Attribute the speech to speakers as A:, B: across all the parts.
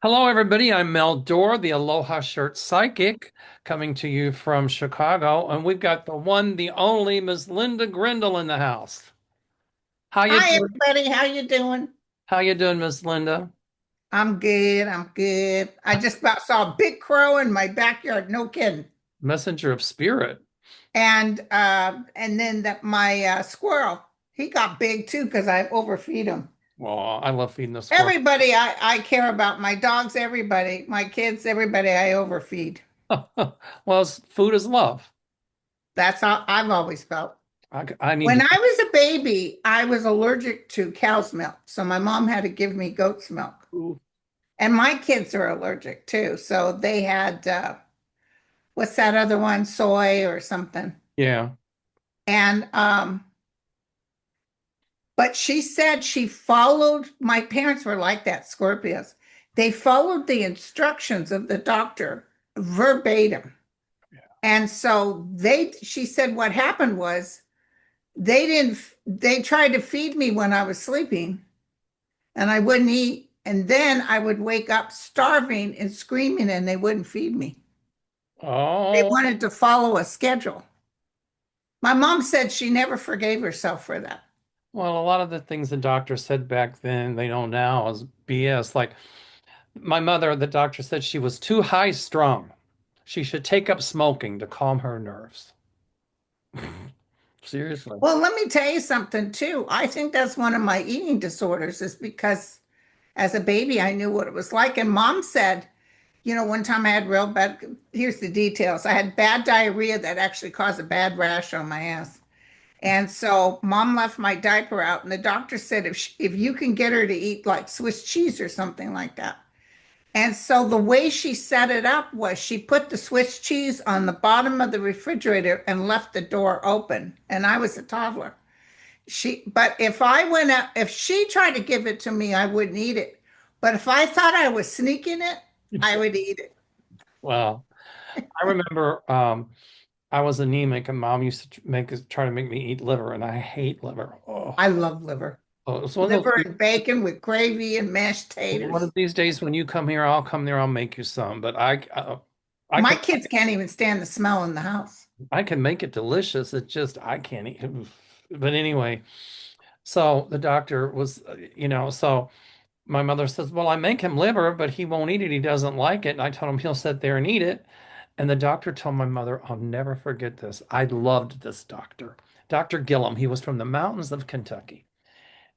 A: Hello, everybody. I'm Mel Doerr, the Aloha Shirt Psychic, coming to you from Chicago, and we've got the one, the only Miss Linda Grindel in the house. How you
B: Hi
A: doing?
B: everybody, how you doing?
A: How you doing, Miss Linda?
B: I'm good, I'm good. I just about saw a big crow in my backyard, no kidding.
A: Messenger of Spirit.
B: And then that my squirrel, he got big too because I overfeed him.
A: Well, I love feeding the squirrel.
B: Everybody I care about, my dogs, everybody, my kids, everybody I overfeed.
A: Well, food is love.
B: That's how I've always felt.
A: I need
B: When
A: to.
B: I was a baby, I was allergic to cow's milk, so my mom had to give me goat's milk. And my kids are allergic too, so they had what's that other one? Soy or something.
A: Yeah.
B: And but she said she followed, my parents were like that, Scorpios. They followed the instructions of the doctor verbatim. And so she said what happened was they tried to feed me when I was sleeping and I wouldn't eat. And then I would wake up starving and screaming and they wouldn't feed me. They
A: Oh,
B: wanted to follow a schedule. My mom said she never forgave herself for that.
A: well, a lot of the things the doctor said back then, they know now is BS. Like my mother, the doctor said she was too high strung. She should take up smoking to calm her nerves. Seriously.
B: Well, let me tell you something too. I think that's one of my eating disorders is because as a baby, I knew what it was like. And mom said, one time I had real bad, here's the details. I had bad diarrhea that actually caused a bad rash on my ass. And so mom left my diaper out, and the doctor said if you can get her to eat like Swiss cheese or something like that. And so the way she set it up was she put the Swiss cheese on the bottom of the refrigerator and left the door open. And I was a toddler. But if I went out, if she tried to give it to me, I wouldn't eat it. But if I thought I was sneaking it, I would eat it.
A: Well, I remember I was anemic and mom used to try to make me eat liver and I hate liver.
B: I love liver.
A: Oh, it's one of
B: Liver
A: those
B: and bacon with gravy and mashed
A: one of
B: taters.
A: these days when you come here, I'll come there, I'll make you some. But I
B: My
A: can
B: kids can't even stand the smell in the house.
A: I can make it delicious. It's just I can't eat. But anyway, so the doctor was, so my mother says, "Well, I make him liver, but he won't eat it. He doesn't like it." And I told him he'll sit there and eat it. And the doctor told my mother, I'll never forget this. I loved this doctor. Dr. Gillum, he was from the mountains of Kentucky.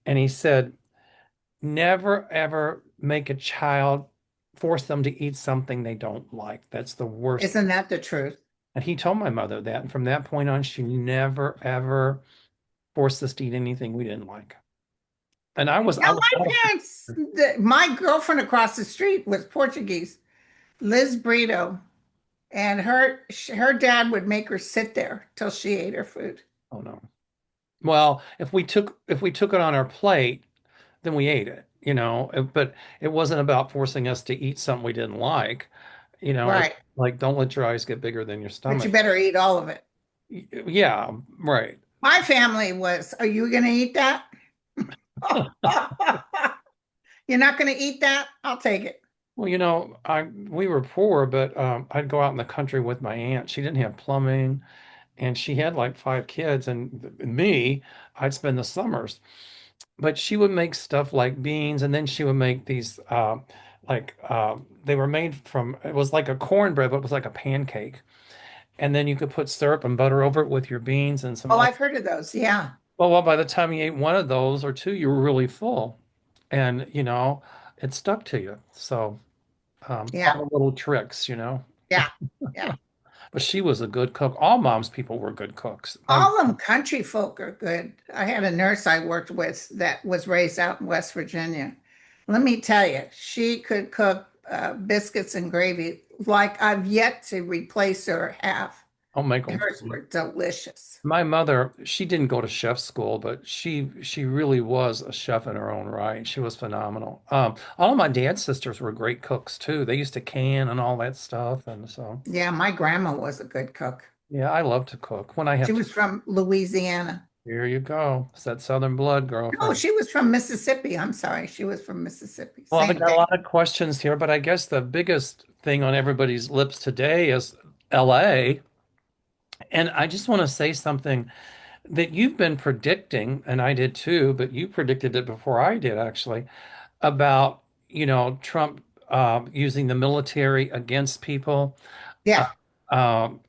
A: And he said, never ever make a child force them to eat something they don't like. That's the worst.
B: Isn't that the truth?
A: And he told my mother that. And from that point on, she never ever forced us to eat anything we didn't like. And I
B: Now,
A: was
B: my parents, my girlfriend across the street was Portuguese, Liz Brito, and her dad would make her sit there till she ate her food.
A: oh no. Well, if we took it on our plate, then we ate it, but it wasn't about forcing us to eat something we didn't like. It's
B: Right.
A: like don't let your eyes get bigger than your
B: But you
A: stomach.
B: better eat all of it.
A: Yeah, right.
B: My family was, are you going to eat that? You're not going to eat that? I'll take it.
A: Well, I we were poor, but I'd go out in the country with my aunt. She didn't have plumbing, and she had like five kids, and me, I'd spend the summers. But she would make stuff like beans, and then she would make these like they were made from it was like a cornbread, but it was like a pancake. And then you could put syrup and butter over it with your beans and some
B: Oh,
A: onion.
B: I've heard of those. Yeah.
A: Well, by the time you ate one of those or two, you were really full, and it stuck to you. So
B: Yeah.
A: all the little tricks.
B: Yeah. Yeah.
A: But she was a good cook. All mom's people were good cooks.
B: All them country folk are good. I had a nurse I worked with that was raised out in West Virginia. Let me tell you, she could cook biscuits and gravy like I've yet to replace or have.
A: I'll make them for
B: Hers
A: you.
B: were delicious.
A: My mother, she didn't go to chef school, but she really was a chef in her own right. She was phenomenal. All of my dad's sisters were great cooks too. They used to can and all that stuff, and so
B: Yeah, my grandma was a good cook.
A: yeah, I love to cook when I
B: She
A: have to.
B: was from Louisiana.
A: Here you go. It's that Southern blood,
B: No,
A: girlfriend.
B: she was from Mississippi. I'm sorry. She was from Mississippi.
A: Well, I
B: Same
A: got a
B: thing.
A: lot of questions here, but I guess the biggest thing on everybody's lips today is LA. And I just want to say something that you've been predicting, and I did too, but you predicted it before I did actually, about, Trump using the military against people. Uh,
B: Yeah.
A: um,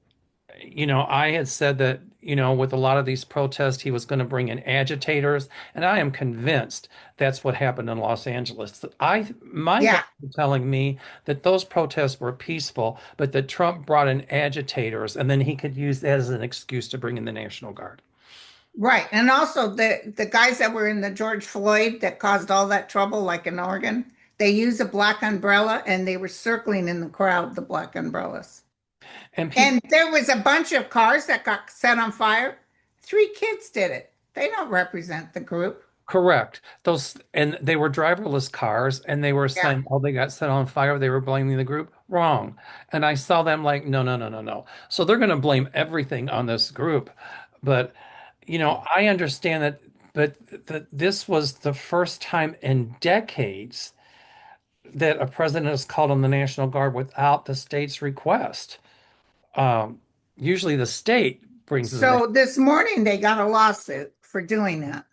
A: I had said that, with a lot of these protests, he was going to bring in agitators, and I am convinced that's what happened in Los Angeles. My gut
B: Yeah.
A: is telling me that those protests were peaceful, but that Trump brought in agitators, and then he could use that as an excuse to bring in the National Guard.
B: Right. And also the guys that were in the George Floyd that caused all that trouble, like in Oregon, they used a black umbrella and they were circling in the crowd, the black umbrellas.
A: And people,
B: And there was a bunch of cars that got set on fire. Three kids did it. They don't represent the group.
A: correct. Those, and they were driverless cars, and they were
B: Yeah.
A: saying, oh, they got set on fire. They were blaming the group. Wrong. And I saw them like, no, no, no, no, no. So they're going to blame everything on this group. But, I understand that, but this was the first time in decades that a president is called on the National Guard without the state's request. Um, Usually the state brings in the
B: So this morning they got a lawsuit for doing that.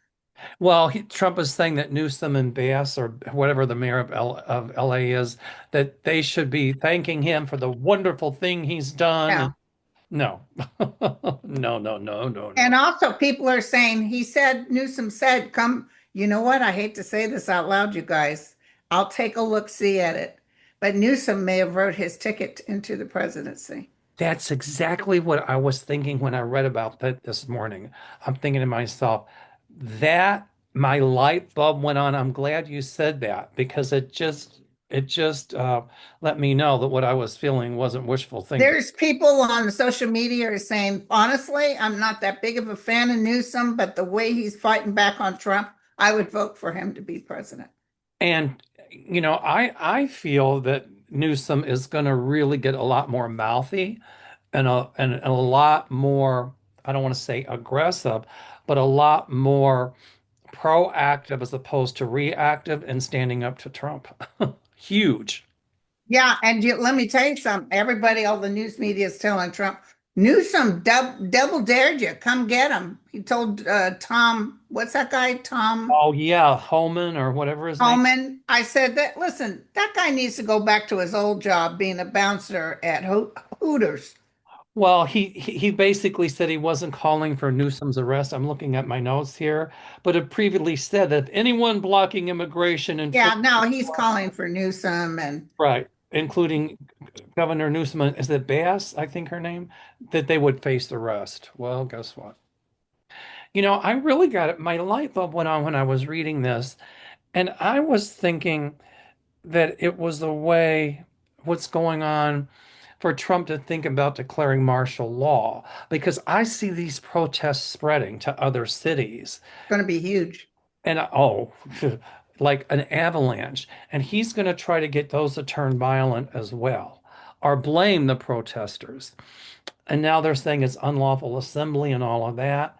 A: Well, Trump is saying that Newsom and Bass, or whatever the mayor of LA is, that they should be thanking him for the wonderful thing he's done.
B: Yeah.
A: And no, no, no, no, no,
B: And
A: no.
B: also people are saying, Newsom said, come, you know what? I hate to say this out loud, you guys. I'll take a look see at it. But Newsom may have wrote his ticket into the presidency.
A: That's exactly what I was thinking when I read about that this morning. I'm thinking to myself, that my light bulb went on. I'm glad you said that because it just let me know that what I was feeling wasn't wishful thinking.
B: There's people on social media are saying, honestly, I'm not that big of a fan of Newsom, but the way he's fighting back on Trump, I would vote for him to be president.
A: And I feel that Newsom is going to really get a lot more mouthy and a lot more, I don't want to say aggressive, but a lot more proactive as opposed to reactive and standing up to Trump. Huge.
B: Yeah, and let me tell you something. Everybody, all the news media is telling Trump, Newsom double dared you. Come get him. He told Tom, what's that guy, Tom
A: Oh yeah, Holman or whatever his name.
B: Homan? I said that, listen, that guy needs to go back to his old job being a bouncer at Hooters.
A: Well, he basically said he wasn't calling for Newsom's arrest. I'm looking at my notes here, but it previously said that anyone blocking immigration and
B: Yeah, now he's calling for Newsom and
A: right, including Governor Newsom, is it Bass, I think her name, that they would face arrest. Well, guess what? I really got it. My light bulb went on when I was reading this, and I was thinking that it was a way, what's going on for Trump to think about declaring martial law, because I see these protests spreading to other cities,
B: going to be huge.
A: and oh, like an avalanche, and he's going to try to get those to turn violent as well, or blame the protesters. And now they're saying it's unlawful assembly and all of that.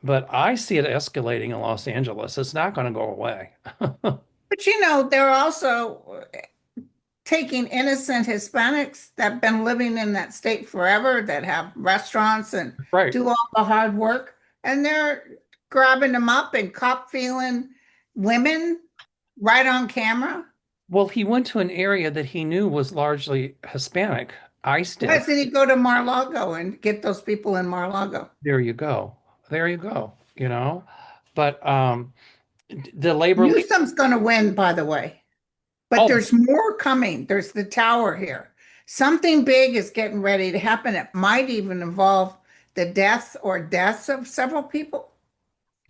A: But I see it escalating in Los Angeles. It's not going to go away.
B: But they're also taking innocent Hispanics that have been living in that state forever, that have restaurants and
A: Right.
B: do all the hard work, and they're grabbing them up and cop feeling women right on camera.
A: Well, he went to an area that he knew was largely Hispanic. Iced
B: Why
A: it.
B: doesn't he go to Mar-a-Lago and get those people in Mar-a-Lago?
A: There you go. There you go. But the labor leader,
B: Newsom's going to win, by the way, but
A: oh,
B: there's more coming. There's the tower here. Something big is getting ready to happen. It might even involve the deaths of several people.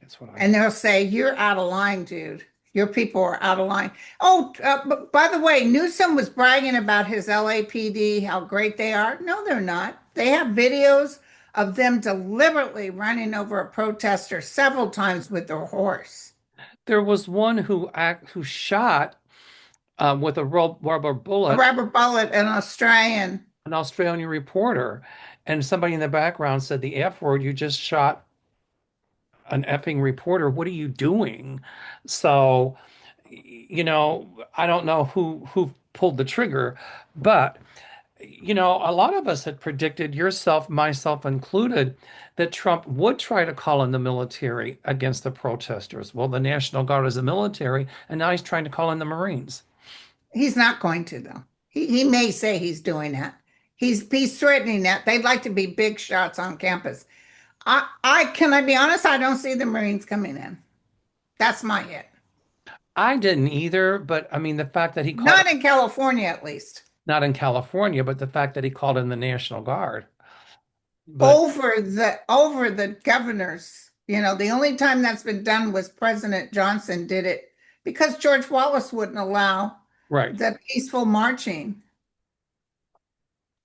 A: that's what I
B: And
A: thought.
B: they'll say, you're out of line, dude. Your people are out of line. Oh, but by the way, Newsom was bragging about his LAPD, how great they are. No, they're not. They have videos of them deliberately running over a protester several times with their horse.
A: There was one who shot with a rubber
B: A
A: bullet
B: rubber bullet, an Australian.
A: an Australian reporter, and somebody in the background said the F word. You just shot an effing reporter. What are you doing? So, I don't know who pulled the trigger, but a lot of us had predicted, yourself, myself included, that Trump would try to call in the military against the protesters. Well, the National Guard is the military, and now he's trying to call in the Marines.
B: He's not going to, though. He may say he's doing that. He's threatening that. They'd like to be big shots on campus. I can I be honest, I don't see the Marines coming in. That's my hit.
A: I didn't either, but I mean, the fact that he called,
B: Not in California, at least.
A: not in California, but the fact that he called in the National Guard. But
B: Over the governors. The only time that's been done was President Johnson did it because George Wallace wouldn't allow
A: right,
B: the peaceful marching.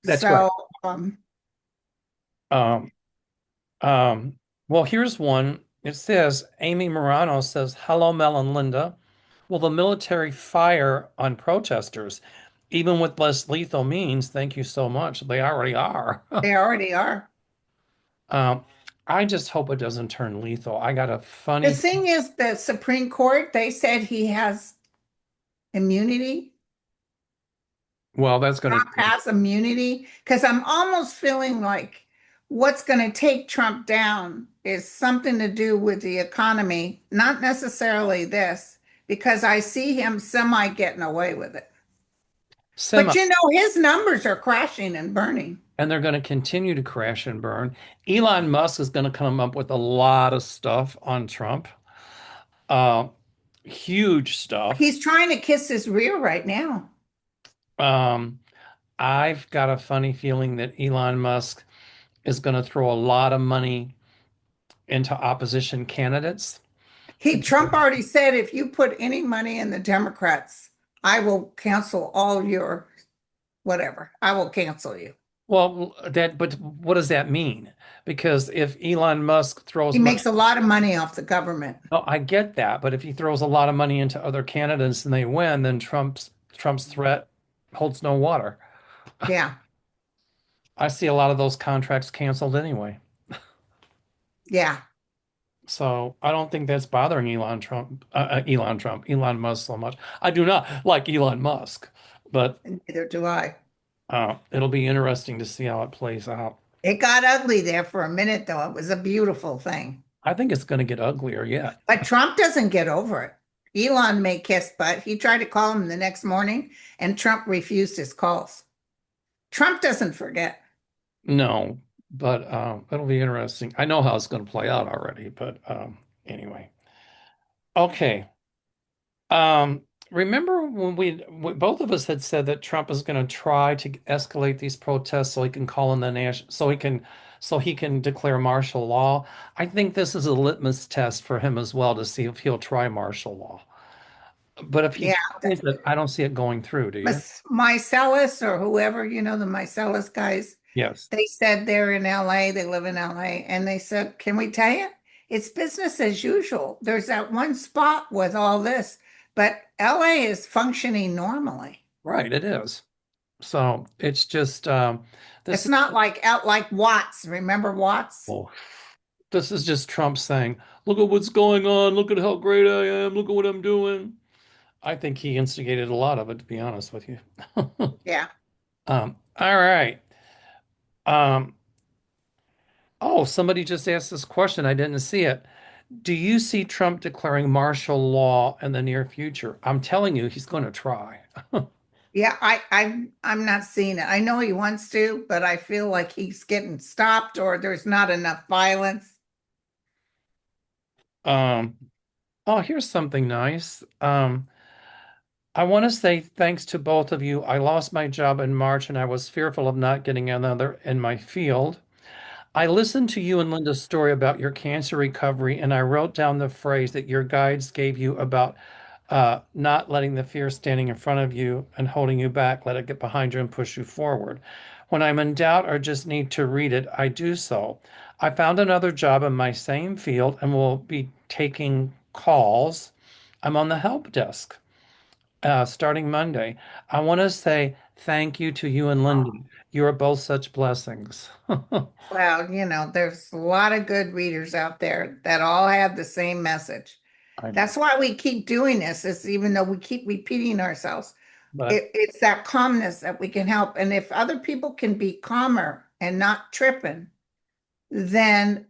A: that's right.
B: So, um,
A: Um, well, here's one. It says, Amy Morano says, "Hello, Mel and Linda. Will the military fire on protesters, even with less lethal means? Thank you so much. They already are."
B: they already are.
A: Um, I just hope it doesn't turn lethal. I got a
B: The
A: funny,
B: thing is, the Supreme Court, they said he has immunity.
A: well, that's going
B: Trump
A: to,
B: has immunity because I'm almost feeling like what's going to take Trump down is something to do with the economy, not necessarily this, because I see him semi getting away with it.
A: semi,
B: But his numbers are crashing and burning.
A: and they're going to continue to crash and burn. Elon Musk is going to come up with a lot of stuff on Trump. Uh, Huge stuff.
B: He's trying to kiss his rear right now.
A: Um, I've got a funny feeling that Elon Musk is going to throw a lot of money into opposition candidates.
B: Trump already said if you put any money in the Democrats, I will cancel all your whatever. I will cancel you.
A: Well, but what does that mean? Because if Elon Musk
B: He
A: throws money,
B: makes a lot of money off the government.
A: oh, I get that, but if he throws a lot of money into other candidates and they win, then Trump's threat holds no water.
B: Yeah.
A: I see a lot of those contracts canceled anyway.
B: Yeah.
A: So I don't think that's bothering Elon Musk so much. I do not like Elon Musk, but
B: And neither do I.
A: it'll be interesting to see how it plays out.
B: It got ugly there for a minute, though. It was a beautiful thing.
A: I think it's going to get uglier yet.
B: But Trump doesn't get over it. Elon may kiss butt. He tried to call him the next morning, and Trump refused his calls. Trump doesn't forget.
A: No, but it'll be interesting. I know how it's going to play out already, but anyway. Okay. Um, Remember when both of us had said that Trump is going to try to escalate these protests so he can call in the national, so he can declare martial law. I think this is a litmus test for him as well to see if he'll try martial law. But if he
B: Yeah.
A: tries it, I don't see it going through, do you?
B: Mycellus or whoever, the Mycellus guys,
A: Yes.
B: they said they're in LA, they live in LA, and they said, can we tell you? It's business as usual. There's that one spot with all this, but LA is functioning normally.
A: Right, it is. So it's just this
B: It's
A: is
B: not like out like Watts. Remember Watts?
A: oh, this is just Trump saying, "Look at what's going on. Look at how great I am. Look at what I'm doing." I think he instigated a lot of it, to be honest with you.
B: Yeah.
A: All right. Um, oh, somebody just asked this question. I didn't see it. Do you see Trump declaring martial law in the near future? I'm telling you, he's going to try.
B: Yeah, I'm not seeing it. I know he wants to, but I feel like he's getting stopped or there's not enough violence.
A: Um, oh, here's something nice. I want to say thanks to both of you. I lost my job in March and I was fearful of not getting another in my field. I listened to you and Linda's story about your cancer recovery, and I wrote down the phrase that your guides gave you about not letting the fear standing in front of you and holding you back, let it get behind you and push you forward. When I'm in doubt or just need to read it, I do so. I found another job in my same field and will be taking calls. I'm on the help desk. starting Monday. I want to say thank you to you and Lindy. You are both such blessings.
B: Well, there's a lot of good readers out there that all have the same message.
A: I know,
B: That's why we keep doing this, is even though we keep repeating ourselves.
A: but
B: It's that calmness that we can help. And if other people can be calmer and not tripping, then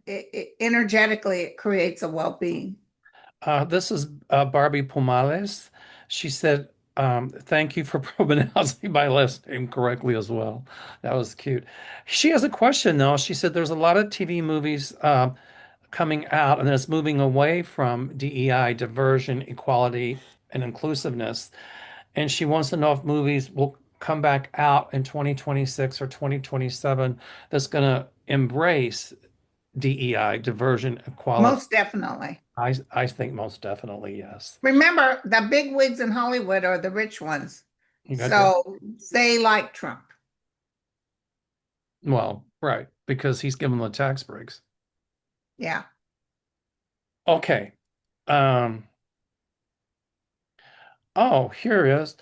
B: energetically it creates a well-being.
A: this is Barbie Pomales. She said, thank you for pronouncing my last name correctly as well. That was cute. She has a question though. She said there's a lot of TV movies coming out and it's moving away from DEI, diversion, equality, and inclusiveness. And she wants to know if movies will come back out in 2026 or 2027 that's going to embrace DEI, diversion, equality.
B: Most definitely.
A: I think most definitely yes.
B: Remember, the big wigs in Hollywood are the rich ones.
A: You got that?
B: So they like Trump.
A: Well, right, because he's given the tax breaks.
B: Yeah.
A: Okay. Um, oh, here it is.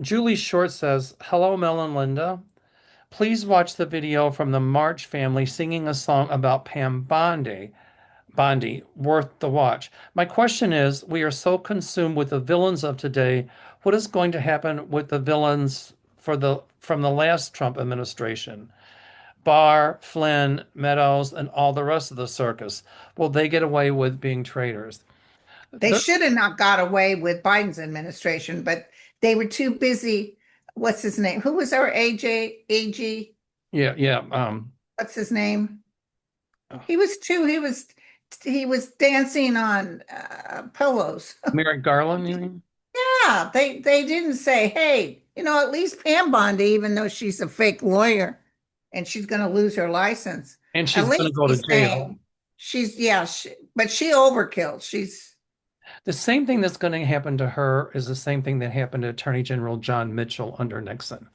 A: Julie Short says, "Hello, Mel and Linda. Please watch the video from the March family singing a song about Pam Bondi, worth the watch. My question is, we are so consumed with the villains of today. What is going to happen with the villains from the last Trump administration? Barr, Flynn, Meadows, and all the rest of the circus. Will they get away with being traitors?"
B: They
A: There,
B: should have not got away with Biden's administration, but they were too busy. What's his name? Who was our AG?
A: yeah, yeah.
B: What's his name? He was dancing on pillows.
A: Merrick Garland, you mean?
B: Yeah, they didn't say, hey, at least Pam Bondi, even though she's a fake lawyer and she's going to lose her license.
A: And
B: At
A: she's going to
B: least
A: go to
B: he's
A: jail.
B: saying yeah, but she overkilled.
A: The same thing that's going to happen to her is the same thing that happened to Attorney General John Mitchell under Nixon.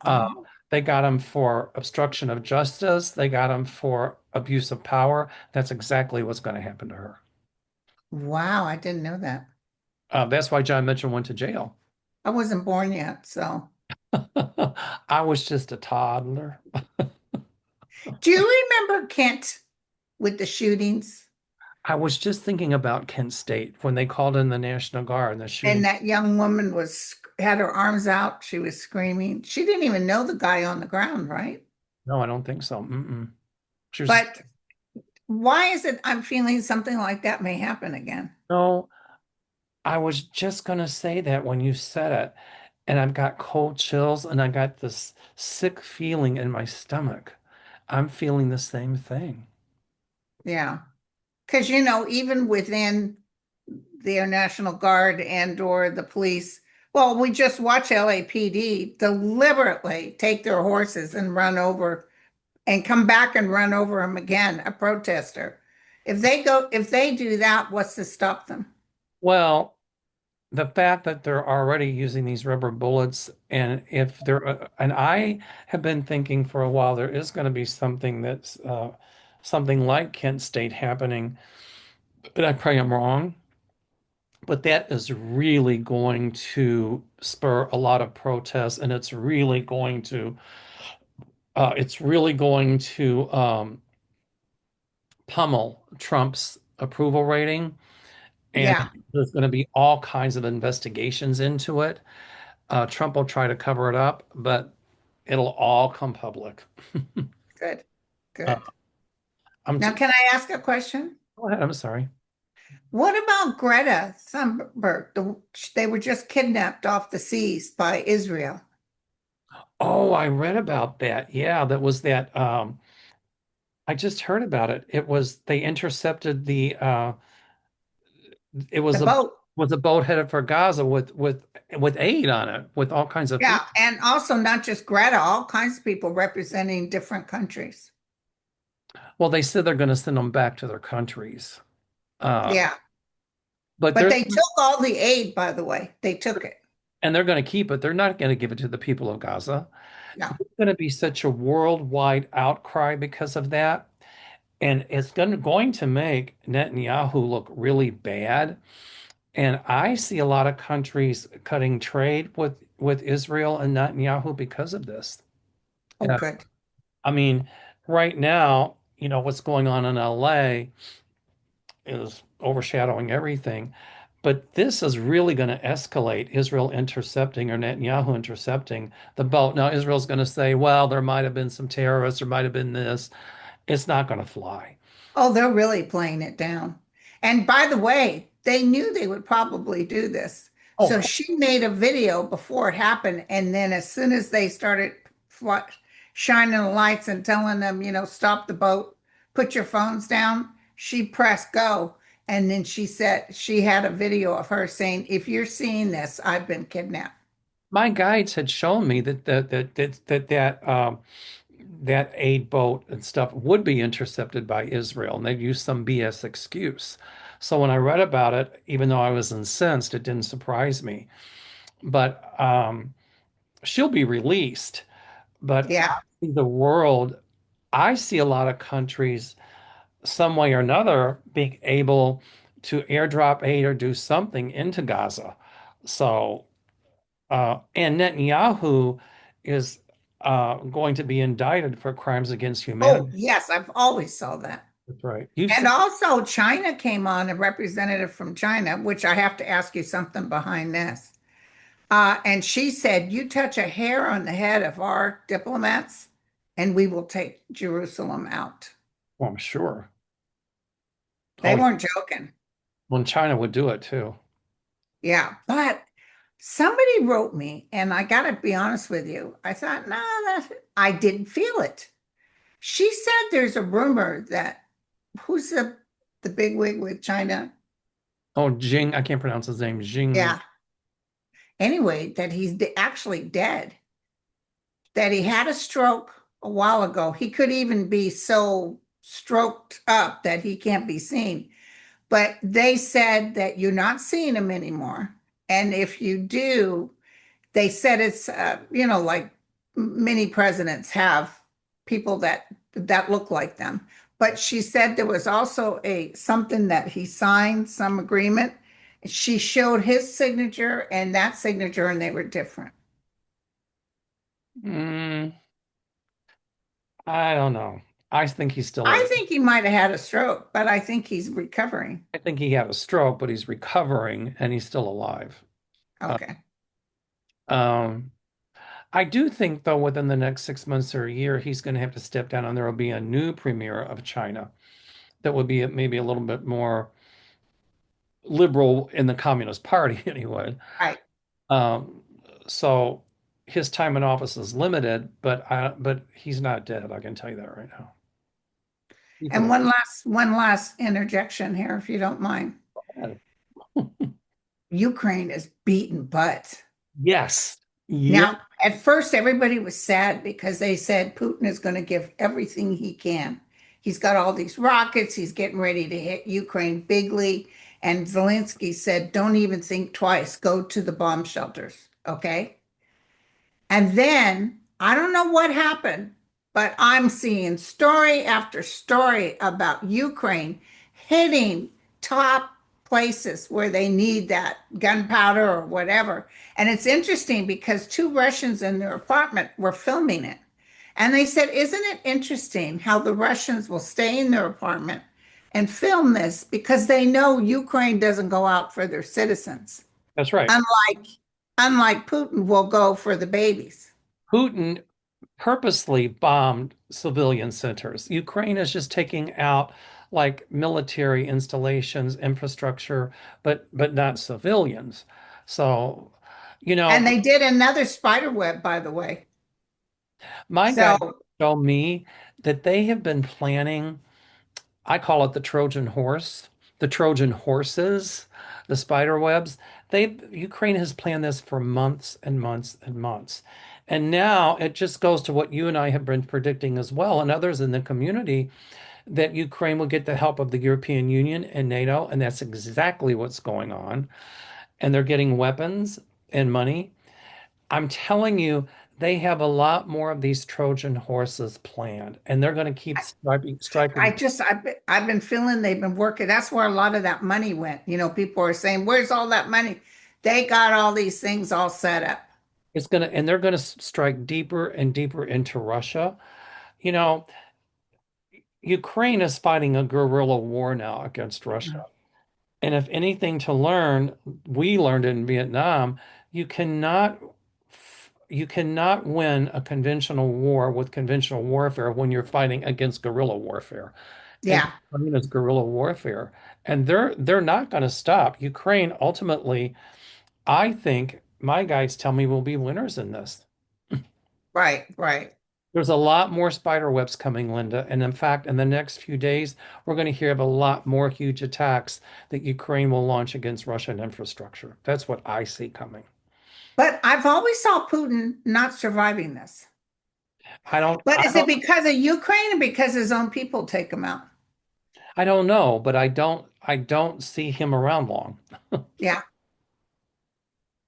A: Uh,
B: Oh,
A: they got him for obstruction of justice. They got him for abuse of power. That's exactly what's going to happen to her.
B: wow, I didn't know that.
A: That's why John Mitchell went to jail.
B: I wasn't born yet, so.
A: I was just a toddler.
B: Do you remember Kent with the shootings
A: I was just thinking about Kent State when they called in the National Guard and the
B: and
A: shooting.
B: that young woman had her arms out, she was screaming. She didn't even know the guy on the ground, right?
A: No, I don't think so. Mm-mm. She was,
B: But why is it I'm feeling something like that may happen again?
A: no, I was just going to say that when you said it, and I've got cold chills and I got this sick feeling in my stomach. I'm feeling the same thing.
B: Yeah. Because, even within the National Guard and/or the police, well, we just watch LAPD deliberately take their horses and run over and come back and run over them again, a protester. If they do that, what's to stop them?
A: Well, the fact that they're already using these rubber bullets, and if they're, and I have been thinking for a while, there is going to be something that's something like Kent State happening, but I pray I'm wrong. But that is really going to spur a lot of protests, and it's really going to pummel Trump's approval rating, and
B: Yeah,
A: there's going to be all kinds of investigations into it. Trump will try to cover it up, but it'll all come public.
B: good,
A: Uh,
B: good.
A: I'm
B: Now,
A: t
B: can I ask a question?
A: Go ahead. I'm sorry.
B: What about Greta Thunberg? They were just kidnapped off the seas by Israel.
A: Oh, I read about that. Yeah, that was that. I just heard about it. It was they intercepted it
B: The
A: was
B: boat.
A: a boat headed for Gaza with aid on it, with all kinds of
B: Yeah,
A: people.
B: and also not just Greta, all kinds of people representing different countries.
A: Well, they said they're going to send them back to their countries. Uh,
B: Yeah,
A: but
B: but
A: there's
B: they took all the aid, by the way. They took it.
A: and they're going to keep it. They're not going to give it to the people of Gaza.
B: No.
A: It's going to be such a worldwide outcry because of that. And it's going to make Netanyahu look really bad. And I see a lot of countries cutting trade with Israel and Netanyahu because of this.
B: Oh,
A: Yeah.
B: good.
A: I mean, right now, what's going on in LA is overshadowing everything. But this is really going to escalate Israel intercepting or Netanyahu intercepting the boat. Now, Israel's going to say, well, there might have been some terrorists, there might have been this. It's not going to fly.
B: Oh, they're really playing it down. And by the way, they knew they would probably do this.
A: Oh, of
B: So
A: course.
B: she made a video before it happened. And then as soon as they started shining the lights and telling them, stop the boat, put your phones down, she pressed go. And then she said she had a video of her saying, if you're seeing this, I've been kidnapped.
A: My guides had shown me that aid boat and stuff would be intercepted by Israel, and they'd use some BS excuse. So when I read about it, even though I was incensed, it didn't surprise me. But she'll be released. But I
B: Yeah.
A: see the world, I see a lot of countries, some way or another, being able to airdrop aid or do something into Gaza. So, and Netanyahu is going to be indicted for crimes against
B: Oh,
A: humanity.
B: yes, I've always saw that.
A: That's right. You've
B: And
A: seen,
B: also, China came on, a representative from China, which I have to ask you something behind this. And she said, you touch a hair on the head of our diplomats, and we will take Jerusalem out.
A: well, I'm sure.
B: They
A: Oh,
B: weren't joking.
A: when China would do it too.
B: Yeah. But somebody wrote me, and I got to be honest with you. I thought, no, I didn't feel it. She said there's a rumor that who's the big wig with China?
A: Oh, Jing, I can't pronounce his name. Jing.
B: Yeah. Anyway, that he's actually dead, that he had a stroke a while ago. He could even be so stroked up that he can't be seen. But they said that you're not seeing him anymore. And if you do, they said it's, like many presidents have people that look like them. But she said there was also a something that he signed, some agreement. She showed his signature and that signature, and they were different.
A: Mm, I don't know. I think he's still
B: I
A: alive.
B: think he might have had a stroke, but I think he's recovering.
A: I think he had a stroke, but he's recovering and he's still alive. Uh,
B: Okay.
A: um, I do think, though, within the next 6 months or a year, he's going to have to step down, and there will be a new premier of China that would be maybe a little bit more liberal in the Communist Party, anyway.
B: Right.
A: Um, so his time in office is limited, but he's not dead. I can tell you that right now. He's
B: And
A: alive.
B: one last interjection here, if you don't mind. Ukraine is beaten butt.
A: Yes. Yeah.
B: Now, at first, everybody was sad because they said Putin is going to give everything he can. He's got all these rockets. He's getting ready to hit Ukraine bigly. And Zelensky said, don't even think twice. Go to the bomb shelters. Okay. And then I don't know what happened, but I'm seeing story after story about Ukraine hitting top places where they need that gunpowder or whatever. And it's interesting because two Russians in their apartment were filming it. And they said, isn't it interesting how the Russians will stay in their apartment and film this because they know Ukraine doesn't go out for their citizens,
A: That's right.
B: unlike unlike Putin will go for the babies.
A: Putin purposely bombed civilian centers. Ukraine is just taking out like military installations, infrastructure, but not civilians. So,
B: And they did another spider web, by the way.
A: my guys
B: So,
A: show me that they have been planning, I call it the Trojan horse, the Trojan horses, the spider webs. Ukraine has planned this for months and months and months. And now it just goes to what you and I have been predicting as well, and others in the community, that Ukraine will get the help of the European Union and NATO, and that's exactly what's going on. And they're getting weapons and money. I'm telling you, they have a lot more of these Trojan horses planned, and they're going to keep striking.
B: I've been feeling they've been working. That's where a lot of that money went. People are saying, "Where's all that money?" They got all these things all set up.
A: And they're going to strike deeper and deeper into Russia. You know, Ukraine is fighting a guerrilla war now against Russia.
B: Mhm.
A: And if anything to learn, we learned in Vietnam, you cannot you cannot win a conventional war with conventional warfare when you're fighting against guerrilla warfare. And
B: Yeah,
A: Ukraine is guerrilla warfare. And they're not going to stop. Ukraine ultimately, I think my guys tell me will be winners in this.
B: right, right.
A: There's a lot more spider webs coming, Linda. And in fact, in the next few days, we're going to hear of a lot more huge attacks that Ukraine will launch against Russian infrastructure. That's what I see coming.
B: But I've always saw Putin not surviving this. But
A: I
B: is it
A: don't,
B: because of Ukraine or because his own people take him out?
A: I don't know, but I don't see him around long.
B: Yeah,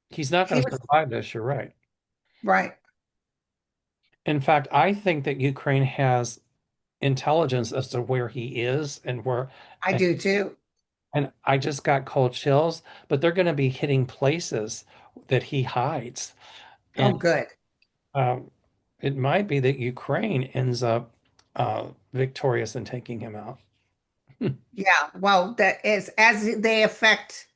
A: He's not
B: he
A: going to
B: was
A: survive this. You're right.
B: right.
A: In fact, I think that Ukraine has intelligence as to where he is
B: I
A: and,
B: do too.
A: and I just got cold chills, but they're going to be hitting places that he hides.
B: Oh,
A: And
B: good.
A: um, it might be that Ukraine ends up victorious in taking him out.
B: Yeah. Well, that is as they affect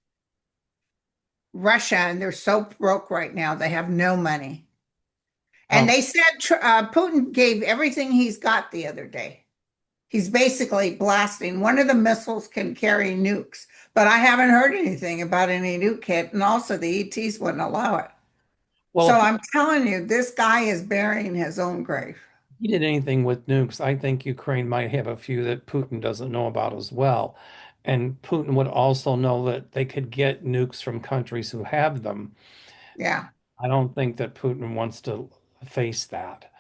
B: Russia, and they're so broke right now. They have no money. And
A: Um,
B: they said Putin gave everything he's got the other day. He's basically blasting. One of the missiles can carry nukes, but I haven't heard anything about any nuke hit. And also, the ETs wouldn't allow it.
A: well,
B: So
A: if
B: I'm telling you, this guy is burying his own grave.
A: he did anything with nukes, I think Ukraine might have a few that Putin doesn't know about as well. And Putin would also know that they could get nukes from countries who have them.
B: Yeah,
A: I don't think that Putin wants to face that.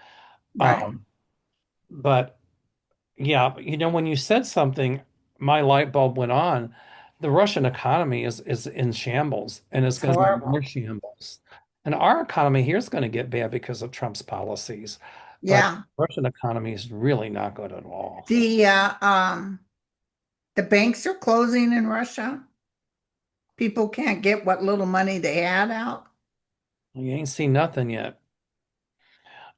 B: right.
A: Um, but yeah, when you said something, my light bulb went on. The Russian economy is in shambles and it's
B: It's
A: going to be
B: horrible.
A: more shambles. And our economy here is going to get bad because of Trump's policies. But
B: Yeah.
A: Russian economy is really not good at all.
B: The uh, um, the banks are closing in Russia. People can't get what little money they had out.
A: You ain't seen nothing yet.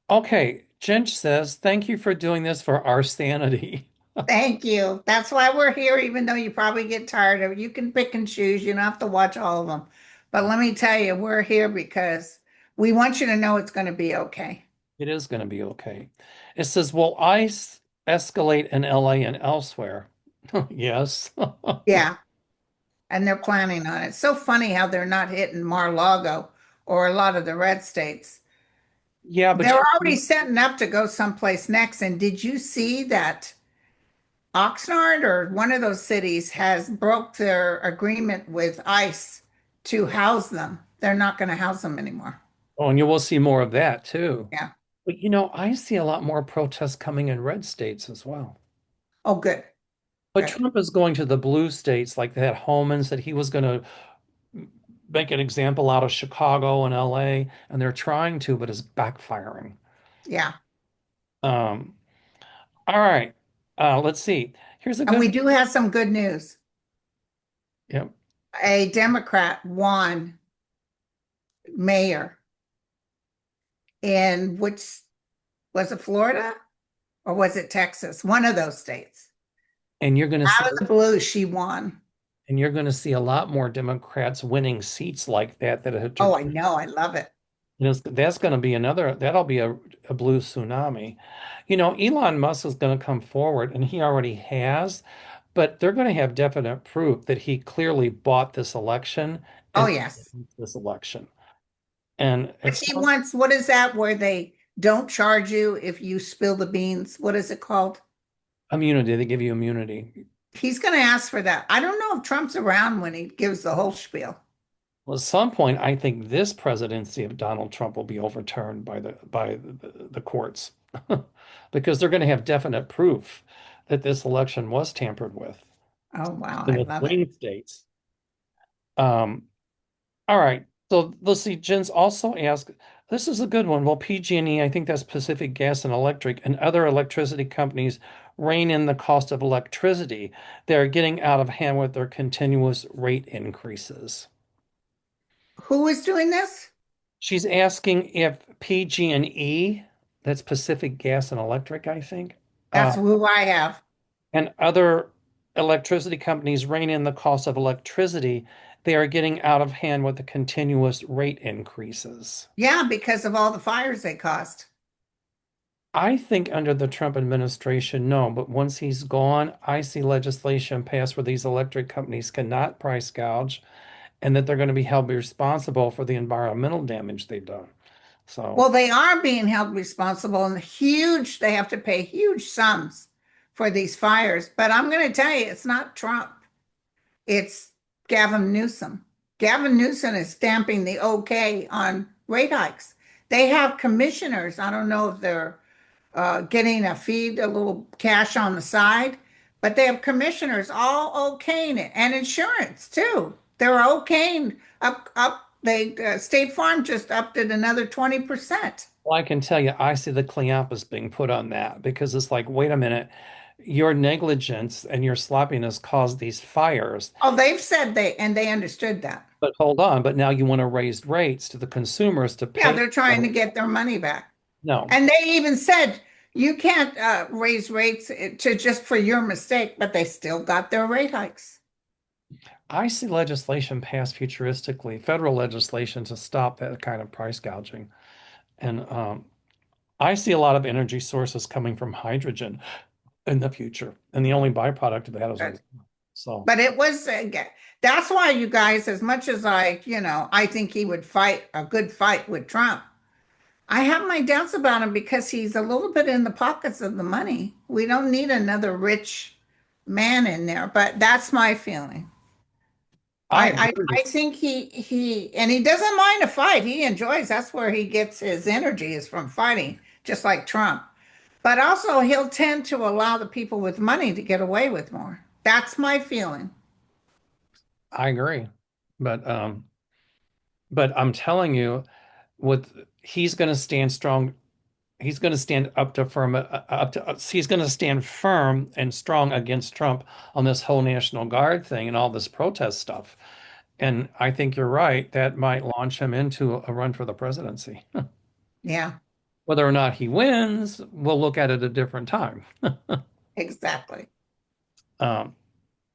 A: Okay, Jench says, thank you for doing this for our sanity.
B: Thank you. That's why we're here, even though you probably get tired of it. You can pick and choose. You don't have to watch all of them. But let me tell you, we're here because we want you to know it's going to be okay.
A: It is going to be okay. It says, will ice escalate in LA and elsewhere? Yes.
B: Yeah. And they're planning on it. So funny how they're not hitting Mar-a-Lago or a lot of the red states.
A: Yeah, but
B: They're already setting up to go someplace next. And did you see that Oxnard or one of those cities has broke their agreement with ICE to house them? They're not going to house them anymore.
A: oh, and you will see more of that too.
B: Yeah.
A: But I see a lot more protests coming in red states as well.
B: Oh, good.
A: But
B: Good.
A: Trump is going to the blue states like that. Homan said he was going to make an example out of Chicago and LA, and they're trying to, but it's backfiring.
B: Yeah.
A: Um, all right. Let's see. Here's a
B: And
A: good
B: we
A: one.
B: do have some good news.
A: Yep.
B: A Democrat won mayor in which was it Florida or was it Texas? One of those states.
A: And you're going to see
B: Out of the blue, she won.
A: and you're going to see a lot more Democrats winning seats like that have
B: Oh, I know. I love it.
A: that's going to be that'll be a blue tsunami. Elon Musk is going to come forward, and he already has, but they're going to have definite proof that he clearly bought this election
B: Oh,
A: and
B: yes.
A: this election. And
B: But
A: it's
B: he wants, what is that where they don't charge you if you spill the beans? What is it called?
A: immunity. They give you immunity.
B: He's going to ask for that. I don't know if Trump's around when he gives the whole spiel.
A: Well, at some point, I think this presidency of Donald Trump will be overturned by the courts because they're going to have definite proof that this election was tampered with
B: Oh, wow.
A: in
B: I
A: the
B: love it.
A: swing states. Um, all right. So let's see. Jen's also asked, This is a good one. Well, PG&E, I think that's Pacific Gas and Electric, and other electricity companies rein in the cost of electricity. They're getting out of hand with their continuous rate increases.
B: Who is doing this?
A: She's asking if PG&E, that's Pacific Gas and Electric, I think,
B: That's who I have.
A: and other electricity companies rein in the cost of electricity. They are getting out of hand with the continuous rate increases.
B: Yeah, because of all the fires they caused.
A: I think under the Trump administration, no, but once he's gone, I see legislation passed where these electric companies cannot price gouge and that they're going to be held responsible for the environmental damage they've done. So
B: Well, they are being held responsible and they have to pay huge sums for these fires. But I'm going to tell you, it's not Trump, it's Gavin Newsom. Gavin Newsom is stamping the okay on rate hikes. They have commissioners. I don't know if they're getting a little cash on the side, but they have commissioners all okaying it and insurance too. They're okaying up. State Farm just upped it another 20%.
A: well, I can tell you, I see the cleopas being put on that because it's like, wait a minute, your negligence and your sloppiness caused these fires.
B: Oh, they've said they understood that.
A: But hold on, but now you want to raise rates to the consumers to
B: Yeah,
A: pay
B: they're trying
A: for
B: to
A: it.
B: get their money back.
A: No,
B: And they even said you can't raise rates to just for your mistake, but they still got their rate hikes.
A: I see legislation passed futuristically, federal legislation to stop that kind of price gouging. And I see a lot of energy sources coming from hydrogen in the future. And the only byproduct of that is oil. So
B: But it was, that's why you guys, as much as I think he would fight a good fight with Trump, I have my doubts about him because he's a little bit in the pockets of the money. We don't need another rich man in there, but that's my feeling.
A: I agree.
B: I think and he doesn't mind a fight. He enjoys, that's where he gets his energy is from fighting, just like Trump. But also he'll tend to allow the people with money to get away with more. That's my feeling.
A: I agree. But I'm telling you, with he's going to stand strong. He's going to stand up to firm up to he's going to stand firm and strong against Trump on this whole National Guard thing and all this protest stuff. And I think you're right. That might launch him into a run for the presidency.
B: Yeah,
A: Whether or not he wins, we'll look at it a different time.
B: exactly.
A: Um,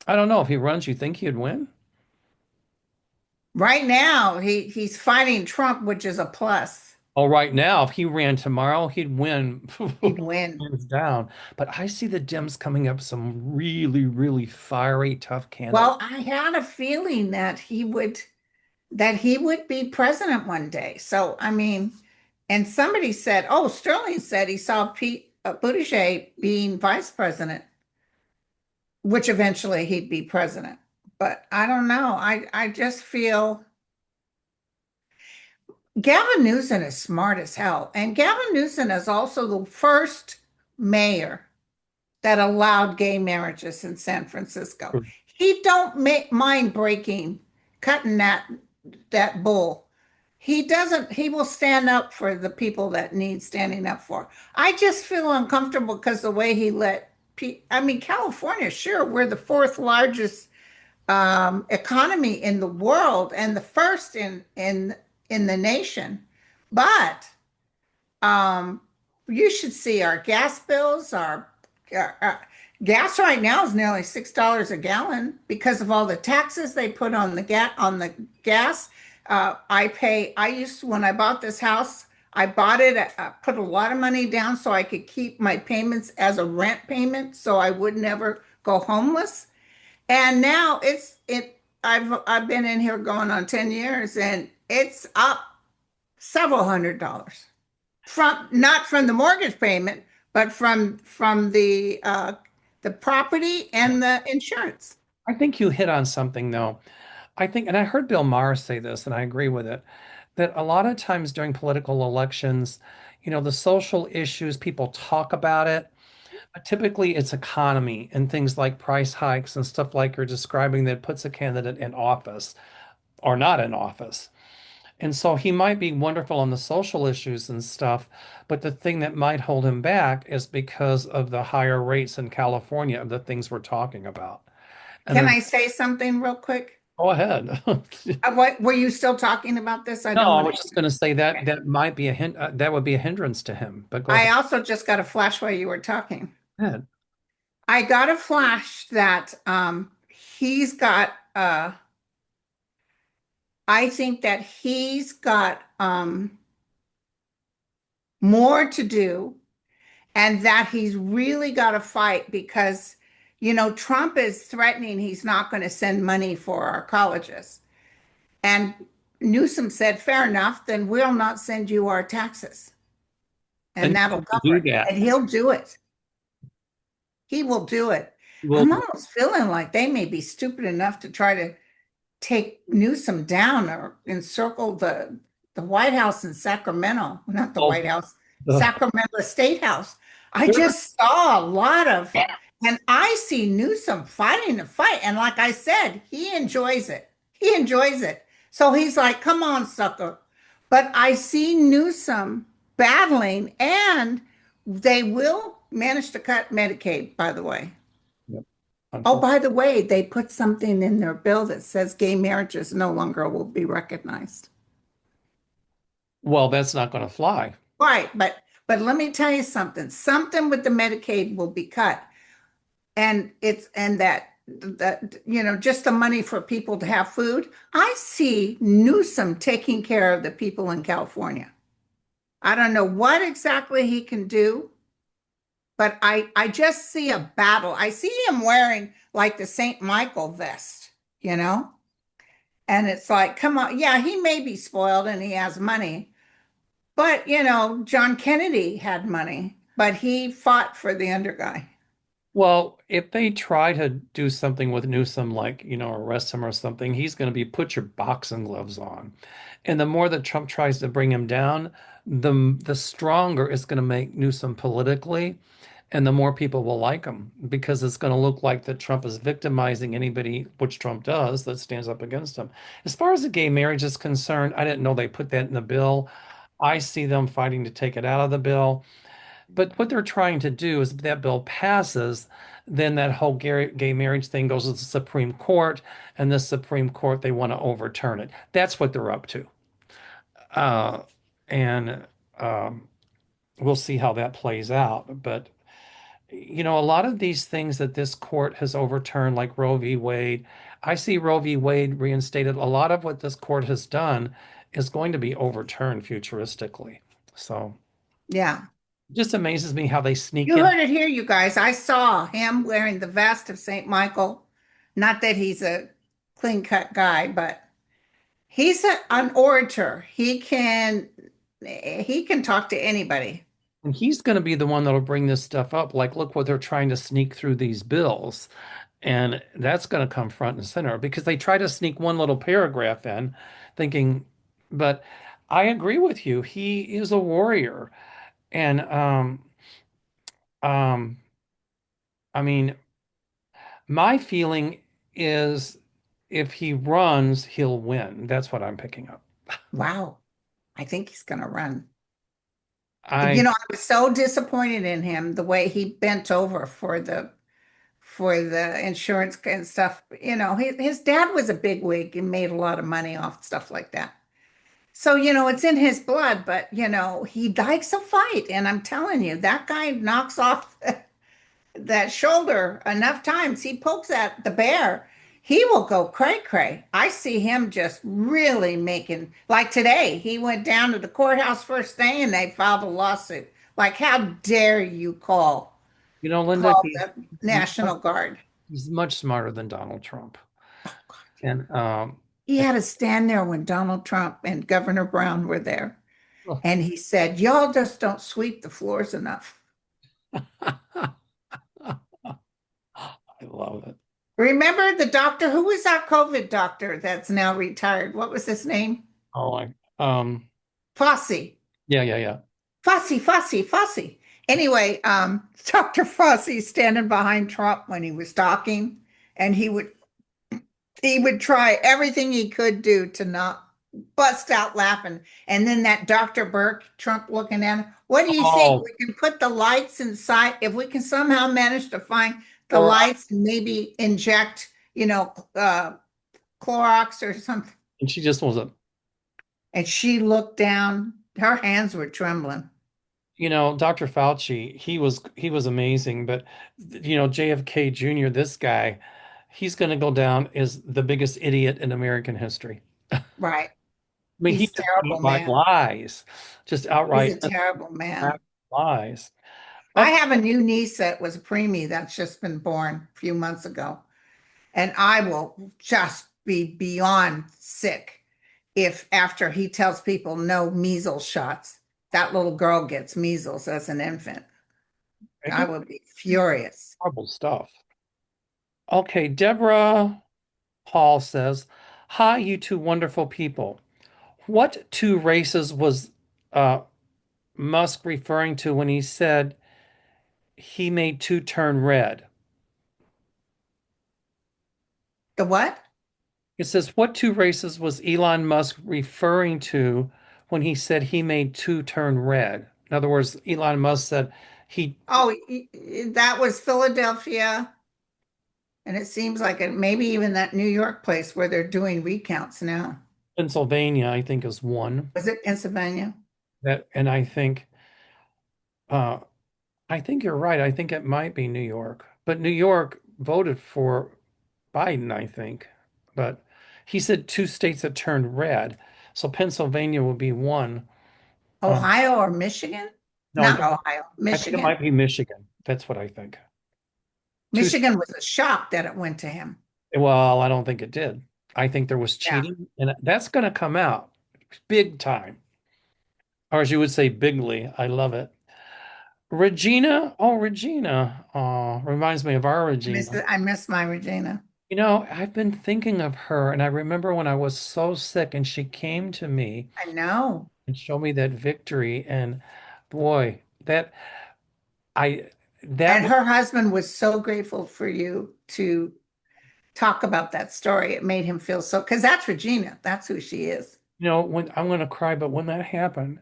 A: I don't know if he runs, you think he'd win?
B: Right now, he's fighting Trump, which is a plus.
A: Oh, right now, if he ran tomorrow, he'd win
B: He'd win.
A: hands down. But I see the Dems coming up some really, really fiery, tough candidates.
B: Well, I had a feeling that he would be president one day. So, I mean, and somebody said, oh, Sterling said he saw Pete Buttigieg being vice president, which eventually he'd be president. But I don't know. I just feel Gavin Newsom is smart as hell. And Gavin Newsom is also the first mayor that allowed gay marriages in San Francisco. He don't mind cutting that bull. He doesn't, he will stand up for the people that need standing up for. I just feel uncomfortable because the way he I mean, California, sure, we're the fourth largest economy in the world and the first in the nation. But um, you should see our gas bills. Our gas right now is nearly $6 a gallon because of all the taxes they put on the gas. I used to, when I bought this house, I bought it, put a lot of money down so I could keep my payments as a rent payment so I would never go homeless. And now I've been in here going on 10 years and it's up several $100s from not from the mortgage payment, but from the property and the insurance.
A: I think you hit on something though. I think, and I heard Bill Maher say this, and I agree with it, that a lot of times during political elections, the social issues, people talk about it, but typically it's economy and things like price hikes and stuff like you're describing that puts a candidate in office or not in office. And so he might be wonderful on the social issues and stuff, but the thing that might hold him back is because of the higher rates in California of the things we're talking about. And
B: Can
A: there's,
B: I say something real quick?
A: go ahead.
B: What were you still talking about this? I
A: No,
B: don't
A: I
B: want
A: was
B: to.
A: just going to say that
B: Okay.
A: that might be a hint, that would be a hindrance to him, but go
B: I
A: ahead.
B: also just got a flash while you were talking.
A: Go ahead.
B: I got a flash that he's got I think that he's got more to do and that he's really got to fight because Trump is threatening he's not going to send money for our colleges. And Newsom said, fair enough, then we'll not send you our taxes. And
A: And
B: that'll
A: to
B: cover
A: do
B: it.
A: that,
B: And he'll do it. He will do it.
A: will
B: I'm
A: do.
B: almost feeling like they may be stupid enough to try to take Newsom down or encircle the White House in Sacramento, not the
A: Oh,
B: White House,
A: uh,
B: Sacramento State House. I
A: there-
B: just saw a lot of, and I see Newsom fighting the fight. And like I said, he enjoys it. He enjoys it. So he's like, come on, sucker. But I see Newsom battling, and they will manage to cut Medicaid, by the way.
A: Yep,
B: Oh,
A: unfortunately.
B: by the way, they put something in their bill that says gay marriages no longer will be recognized.
A: Well, that's not going to fly.
B: Right, but let me tell you something. Something with the Medicaid will be cut. And that just the money for people to have food. I see Newsom taking care of the people in California. I don't know what exactly he can do, but I just see a battle. I see him wearing like the St. Michael vest, you know? And it's like, come on, yeah, he may be spoiled and he has money, but John Kennedy had money, but he fought for the under guy.
A: Well, if they try to do something with Newsom, like, arrest him or something, he's going to be put your boxing gloves on. And the more that Trump tries to bring him down, the stronger it's going to make Newsom politically, and the more people will like him because it's going to look like that Trump is victimizing anybody, which Trump does, that stands up against him. As far as the gay marriage is concerned, I didn't know they put that in the bill. I see them fighting to take it out of the bill. But what they're trying to do is if that bill passes, then that whole gay marriage thing goes to the Supreme Court, and the Supreme Court, they want to overturn it. That's what they're up to. Uh, and we'll see how that plays out. But, a lot of these things that this court has overturned, like Roe v. Wade, I see Roe v. Wade reinstated. A lot of what this court has done is going to be overturned futuristically. So
B: Yeah.
A: it just amazes me how they sneak
B: You
A: in.
B: heard it here, you guys. I saw him wearing the vest of St. Michael. Not that he's a clean cut guy, but he's an orator. He can talk to anybody.
A: And he's going to be the one that'll bring this stuff up. Like, look what they're trying to sneak through these bills. And that's going to come front and center because they try to sneak one little paragraph in, thinking, but I agree with you. He is a warrior. And um, I mean, my feeling is if he runs, he'll win. That's what I'm picking up.
B: Wow. I think he's going to run.
A: I
B: I was so disappointed in him the way he bent over for the insurance and stuff. His dad was a bigwig and made a lot of money off stuff like that. So, it's in his blood, but he likes a fight. And I'm telling you, that guy knocks off that shoulder enough times. He pokes at the bear. He will go cray cray. I see him just really making, like today, he went down to the courthouse first thing and they filed a lawsuit. Like, how dare you
A: Linda,
B: call
A: he's
B: the National Guard?
A: he's much smarter than Donald Trump. And
B: He had to stand there when Donald Trump and Governor Brown were there.
A: oh,
B: And he said, y'all just don't sweep the floors enough.
A: I love it.
B: Remember the doctor? Who was our COVID doctor that's now retired? What was his name?
A: Oh,
B: Fossey.
A: yeah, yeah, yeah.
B: Fossey. Anyway, Dr. Fossey standing behind Trump when he was talking, and he would try everything he could do to not bust out laughing. And then that Dr. Burke, Trump looking at him, what do you think?
A: Oh,
B: We can put the lights inside. If we can somehow manage to find the
A: or
B: lights and maybe inject, Clorox or something.
A: and she just wasn't.
B: And she looked down. Her hands were trembling.
A: Dr. Fauci, he was amazing, but JFK Jr., this guy, he's going to go down as the biggest idiot in American history. I
B: Right.
A: mean, he
B: He's a
A: just
B: terrible
A: outright
B: man.
A: lies, just
B: He's
A: outright
B: a terrible man.
A: lies.
B: I
A: Okay,
B: have a new niece that was a preemie that's just been born a few months ago. And I will just be beyond sick if after he tells people no measles shots, that little girl gets measles as an infant.
A: I
B: I
A: get
B: would be furious.
A: horrible stuff. Okay, Deborah Paul says, "Hi, you two wonderful people. What two races was uh, Musk referring to when he said he made two turn red?"
B: The what?
A: It says, "What two races was Elon Musk referring to when he said he made two turn red?" In other words, Elon Musk said he,
B: Oh, that was Philadelphia. And it seems like it, maybe even that New York place where they're doing recounts now.
A: Pennsylvania, I think, is one.
B: Was it Pennsylvania?
A: And uh, I think you're right. I think it might be New York, but New York voted for Biden, I think. But he said two states that turned red, so Pennsylvania would be one. Uh,
B: Ohio or Michigan?
A: no,
B: Not Ohio,
A: I think it
B: Michigan.
A: might be Michigan. That's what I think. Two.
B: Michigan was a shock that it went to him.
A: Well, I don't think it did. I think there was
B: Yeah.
A: cheating, and that's going to come out big time, or as you would say, bigly. I love it. Regina, oh, Regina, oh, reminds me of our Regina.
B: I miss my Regina.
A: I've been thinking of her, and I remember when I was so sick, and she came to me
B: I know.
A: and showed me that victory, and boy, I that
B: And
A: was,
B: her husband was so grateful for you to talk about that story. It made him feel so, because that's Regina. That's who she is.
A: when I'm going to cry, but when that happened,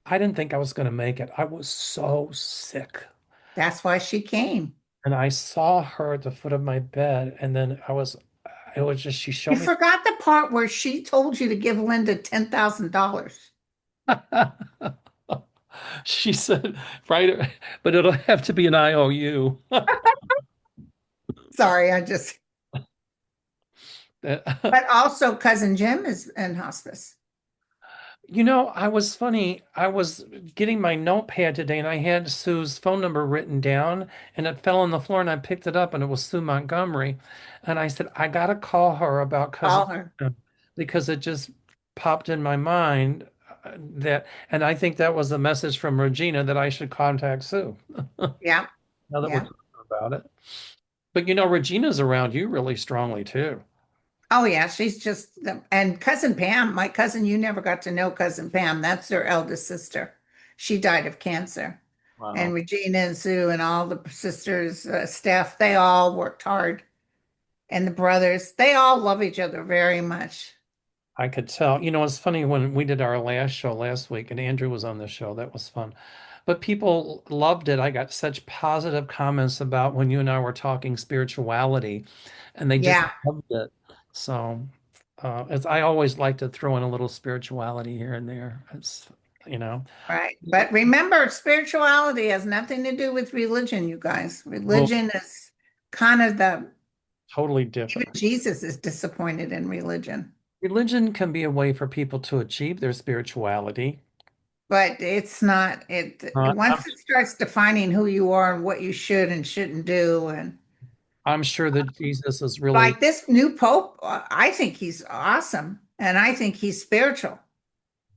A: I didn't think I was going to make it. I was so sick.
B: That's why she came.
A: And I saw her at the foot of my bed, and then it was just, she
B: You
A: showed me.
B: forgot the part where she told you to give Linda $10,000.
A: She said, right, but it'll have to be an IOU.
B: Sorry, but also cousin Jim is in hospice.
A: I was funny. I was getting my notepad today and I had Sue's phone number written down and it fell on the floor and I picked it up and it was Sue Montgomery. And I said, I gotta call her about cousin
B: Call her.
A: Jim because it just popped in my mind and I think that was a message from Regina that I should contact Sue
B: Yeah,
A: now that we're
B: yeah.
A: talking about it. But Regina's around you really strongly too.
B: Oh yeah, she's just and cousin Pam, my cousin, you never got to know cousin Pam. That's their eldest sister. She died of cancer. And
A: Wow.
B: Regina and Sue and all the sisters, Steph, they all worked hard. And the brothers, they all love each other very much.
A: I could tell. It's funny when we did our last show last week and Andrew was on the show. That was fun. But people loved it. I got such positive comments about when you and I were talking spirituality, and they just
B: Yeah,
A: loved it. So, as I always like to throw in a little spirituality here and there. You know,
B: right. But remember, spirituality has nothing to do with religion, you guys.
A: well,
B: Religion is kind of
A: totally
B: even
A: different.
B: Jesus is disappointed in religion.
A: Religion can be a way for people to achieve their spirituality.
B: But it's not it
A: I'm,
B: once it starts defining who you are and what you should and shouldn't do, and
A: I'm sure that Jesus is really,
B: like this new pope, I think he's awesome and I think he's spiritual,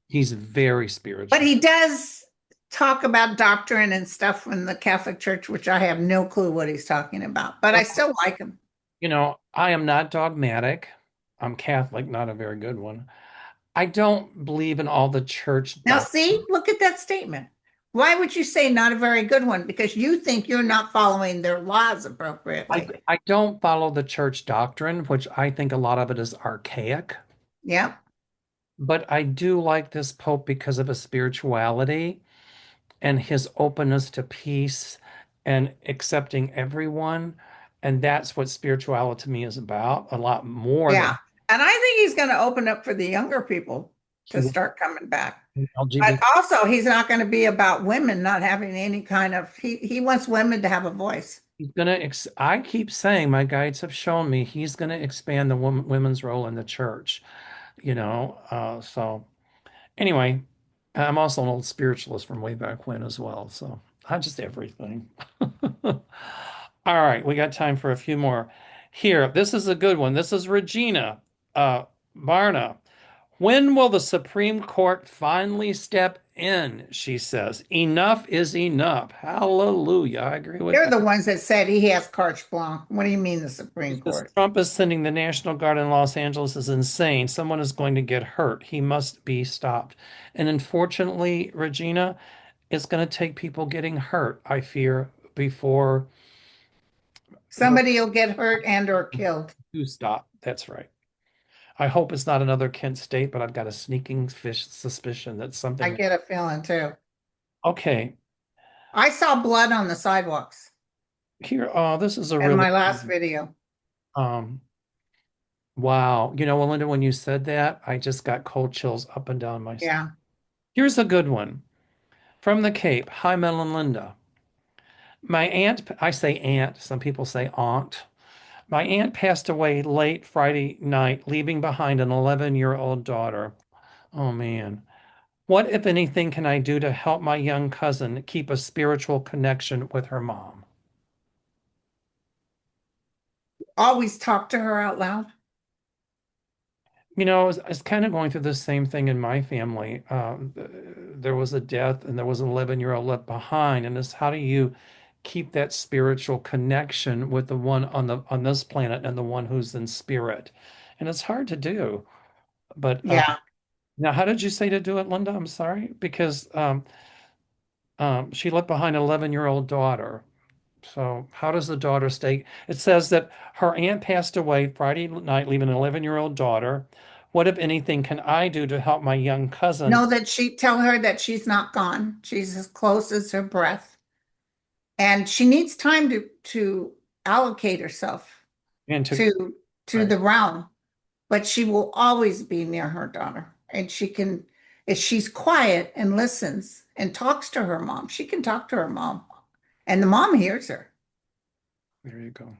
A: he's very
B: but
A: spiritual.
B: he does talk about doctrine and stuff from the Catholic Church, which I have no clue what he's talking about, but I still like him.
A: I am not dogmatic. I'm Catholic, not a very good one. I don't believe in all the church
B: Now
A: doc.
B: see, look at that statement. Why would you say not a very good one? Because you think you're not following their laws
A: I,
B: appropriately.
A: I don't follow the church doctrine, which I think a lot of it is archaic.
B: Yeah,
A: but I do like this Pope because of his spirituality and his openness to peace and accepting everyone. And that's what spirituality to me is about, a lot more than
B: Yeah. And I think he's going to open up for the younger people
A: he
B: to
A: will
B: start coming back.
A: be
B: But
A: LGBT.
B: also, he's not going to be about women not having any kind of, he wants women to have a voice.
A: He's gonna I keep saying my guides have shown me he's gonna expand the women's role in the church, so anyway, I'm also an old spiritualist from way back when as well, so I just everything. All right, we got time for a few more. Here, this is a good one. This is Regina uh Barna. When will the Supreme Court finally step in? She says. Enough is enough. Hallelujah. I agree with
B: They're
A: that.
B: the ones that said he has carte blanche. What do you mean the
A: She
B: Supreme
A: says
B: Court?
A: Trump is sending the National Guard in Los Angeles is insane. Someone is going to get hurt. He must be stopped. And unfortunately, Regina, it's going to take people getting hurt, I fear, before the
B: Somebody will get hurt and or killed.
A: to stop. That's right. I hope it's not another Kent State, but I've got a sneaking fish suspicion that
B: I
A: something.
B: get a feeling too.
A: Okay,
B: I saw blood on the sidewalks
A: here. Oh, this is a
B: in
A: really
B: my last video.
A: um. Wow. Melinda, when you said that, I just got cold chills up and down my.
B: Yeah.
A: Here's a good one. From the Cape. Hi, Mel and Linda. My aunt, I say aunt, some people say aunt. My aunt passed away late Friday night, leaving behind an 11-year-old daughter. Oh man. What, if anything, can I do to help my young cousin keep a spiritual connection with her mom?
B: Always talk to her out loud.
A: It's kind of going through the same thing in my family. There was a death and there was an 11-year-old left behind. And it's how do you keep that spiritual connection with the one on this planet and the one who's in spirit? And it's hard to do. But
B: Yeah.
A: now, how did you say to do it, Linda? I'm sorry, because she left behind an 11-year-old daughter. So how does the daughter stay? It says that her aunt passed away Friday night, leaving an 11-year-old daughter. What, if anything, can I do to help my young cousin
B: Know that tell her that she's not gone. She's as close as her breath. And she needs time to allocate herself
A: and to
B: to
A: right?
B: the realm, but she will always be near her daughter. And she can, if she's quiet and listens and talks to her mom, she can talk to her mom. And the mom hears her.
A: There you go.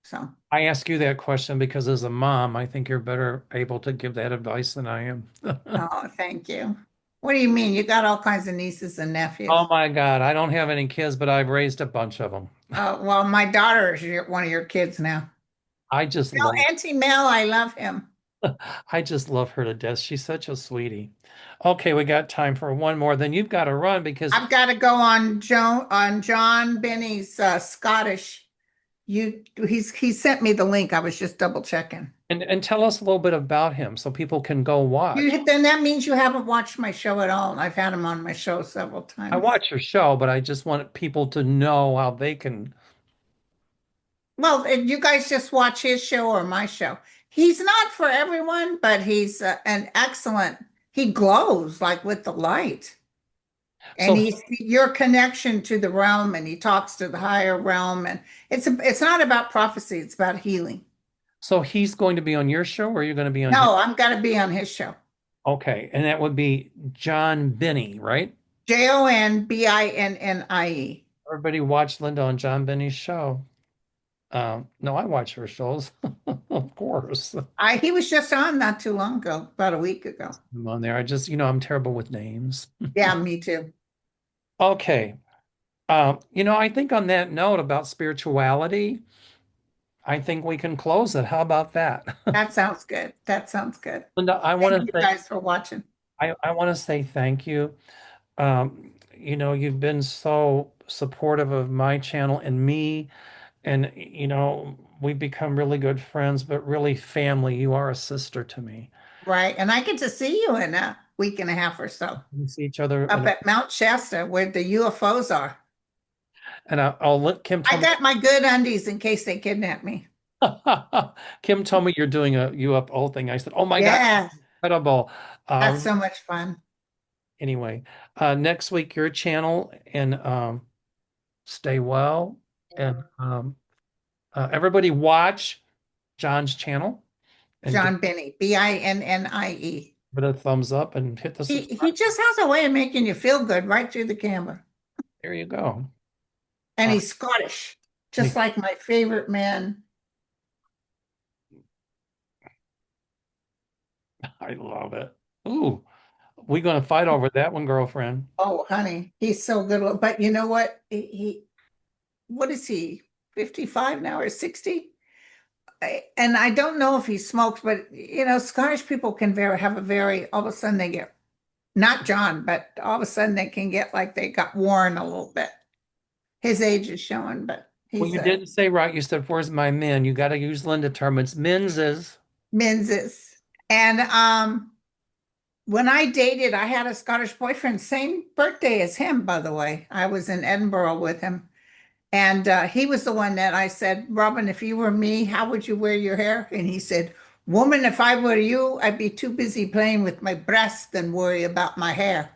B: So,
A: I ask you that question because as a mom, I think you're better able to give that advice than I am.
B: oh, thank you. What do you mean? You got all kinds of nieces and
A: Oh
B: nephews.
A: my God, I don't have any kids, but I've raised a bunch of them.
B: Well, my daughter is one of your kids now.
A: I just
B: Tell
A: love
B: Auntie Mel I love him.
A: I just love her to death. She's such a sweetie. Okay, we got time for one more. Then you've got to run because
B: I've got to go on John Benny's Scottish. He sent me the link. I was just double checking.
A: and tell us a little bit about him so people can go watch.
B: Then that means you haven't watched my show at all. I've had him on my show several
A: I
B: times.
A: watch your show, but I just want people to know how they can.
B: Well, you guys just watch his show or my show. He's not for everyone, but he's an excellent. He glows like with the light. And
A: So
B: he's your connection to the realm, and he talks to the higher realm, and it's not about prophecy, it's about healing.
A: so he's going to be on your show, or you're going to be on his?
B: No, I'm gonna be on his show.
A: Okay, and that would be John Benny, right?
B: JONBINNIE.
A: Everybody watch Linda on John Benny's show. No, I watch her shows, of course.
B: He was just on not too long ago, about a week ago.
A: I'm on there. I just, I'm terrible with names.
B: Yeah, me too.
A: Okay. I think on that note about spirituality, I think we can close it. How about that?
B: That sounds good. That sounds good.
A: Linda,
B: Thank you guys for watching.
A: I want to say thank you. You've been so supportive of my channel and me, and we've become really good friends, but really family. You are a sister to me.
B: Right. And I get to see you in a week and a half or so
A: We see each other,
B: up at Mount Shasta where the UFOs are.
A: and I'll let Kim
B: I
A: tell me.
B: got my good undies in case they kidnap me.
A: Kim told me you're doing a UFO thing. I said, "Oh my God,
B: Yeah.
A: incredible.
B: That's
A: Um,
B: so much fun.
A: anyway, next week your channel and stay well and everybody watch John's channel and
B: John Binney, Binnie.
A: give it a thumbs up and hit the
B: He
A: subscribe.
B: just has a way of making you feel good right through the camera.
A: There you go.
B: And
A: Uh,
B: he's Scottish,
A: and
B: just like my favorite man.
A: I love it. Ooh, we gonna fight over that one, girlfriend.
B: Oh, honey, he's so good. But you know what? What is he? 55 now or 60? And I don't know if he smokes, but Scottish people can have a very, all of a sudden they get, not John, but all of a sudden they can get like they got worn a little bit. His age is showing, but
A: Well,
B: he's
A: you
B: a
A: didn't say right. You said, "Where's my men?" You got to use Linda term. It's men's is.
B: Menzies. And when I dated, I had a Scottish boyfriend, same birthday as him, by the way. I was in Edinburgh with him. And he was the one that I said, Robin, if you were me, how would you wear your hair? And he said, Woman, if I were you, I'd be too busy playing with my breasts than worry about my hair.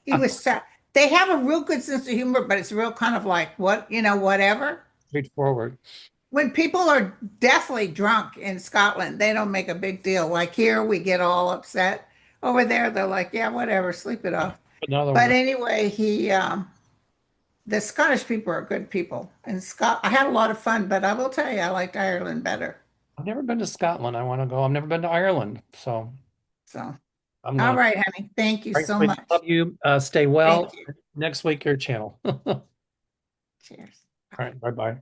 B: He was, they have a real good sense of humor, but it's real kind of like, whatever.
A: Straightforward.
B: When people are deathly drunk in Scotland, they don't make a big deal. Like here, we get all upset. Over there, they're like, yeah, whatever, sleep it off.
A: Another
B: But
A: one.
B: anyway, the Scottish people are good people. And I had a lot of fun, but I will tell you, I liked Ireland better.
A: I've never been to Scotland. I want to go. I've never been to Ireland, so
B: So,
A: I'm
B: all
A: going.
B: right, honey. Thank you
A: All right,
B: so
A: sweetie.
B: much.
A: Love you. Stay
B: Thank
A: well.
B: you.
A: Next week, your channel. All
B: Cheers.
A: right. Bye bye.